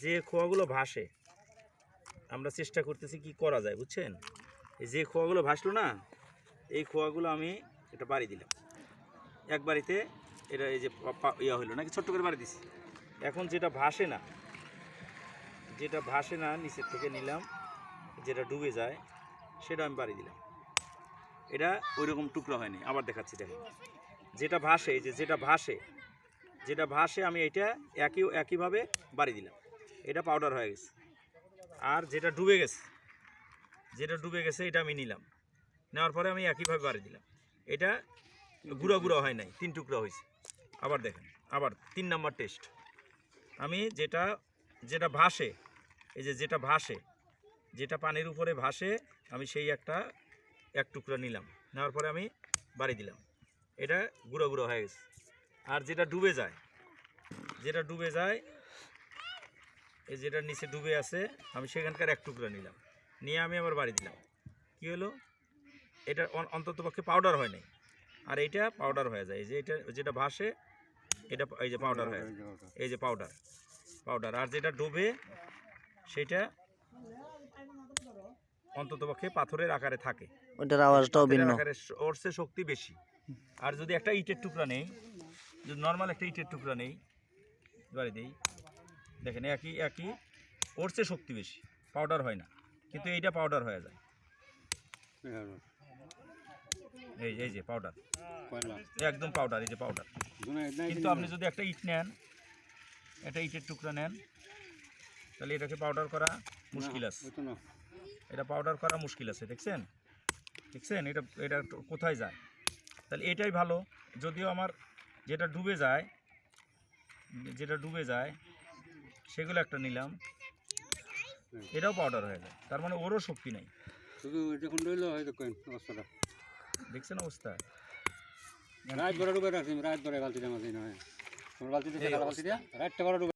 যে খোয়াগুলো ভাসে আমরা চেষ্টা করতেছি কি করা যায়, বুঝছেন? এই যে খোয়াগুলো ভাসলো না, এই খোয়াগুলো আমি এটা বাড়ি দিলাম এক বাড়িতে। এটা এই যে ইয়া হইলো নাকি ছোট্ট করে বাড়ি দিছি। এখন যেটা ভাসে না, নিচের থেকে নিলাম, যেটা ডুবে যায় সেটা আমি বাড়ি দিলাম। এটা ওই রকম টুকরা হয়নি। আবার দেখাচ্ছি, দেখেন যেটা ভাসে, এই যে যেটা ভাসে আমি এটা একইভাবে বাড়ি দিলাম, এটা পাউডার হয়ে গেছে। আর যেটা ডুবে গেছে এটা আমি নিলাম, নেওয়ার পরে আমি একইভাবে বাড়ি দিলাম, এটা গুঁড়া গুঁড়া হয় নাই, 3 টুকরা হয়েছে। আবার দেখেন, আবার 3 নাম্বার টেস্ট। আমি যেটা ভাসে, এই যে যেটা পানির উপরে ভাসে, আমি সেই এক টুকরা নিলাম, নেওয়ার পরে আমি বাড়ি দিলাম, এটা গুঁড়ো গুঁড়ো হয়ে গেছে। আর যেটা ডুবে যায়, এই যেটার নিচে ডুবে আছে, আমি সেখানকার এক টুকরা নিলাম, নিয়ে আমি আবার বাড়ি দিলাম। কি হলো? এটা অন্ততপক্ষে পাউডার হয় নাই, আর এইটা পাউডার হয়ে যায়। এই যে যেটা ভাসে এটা এই যে পাউডার হয়ে যায়, এই যে পাউডার। আর যেটা ডুবে সেটা অন্ততপক্ষে পাথরের আকারে থাকে, ওটার আওয়াজটাও ভিন্ন, ওর চেয়ে শক্তি বেশি। আর যদি একটা ইটের টুকরা নেই, যদি নর্মাল একটা ইটের টুকরা নেই, বাড়ি দিই, দেখেন একই ওর চেয়ে শক্তি বেশি, পাউডার হয় না, কিন্তু এইটা পাউডার হয়ে যায়। এই যে পাউডার, একদম পাউডার, এই যে পাউডার। কিন্তু আপনি যদি একটা ইট নেন, একটা ইটের টুকরা নেন, তাহলে এটাকে পাউডার করা মুশকিল আছে। এটা পাউডার করা মুশকিল আছে। দেখছেন এটা কোথায় যায়? তাহলে এটাই ভালো। যদিও আমার যেটা ডুবে যায় সেগুলো একটা নিলাম, এটাও পাউডার হয়ে যায়, তার মানে ওরও শক্তি নেই। দেখছেন অবস্থা?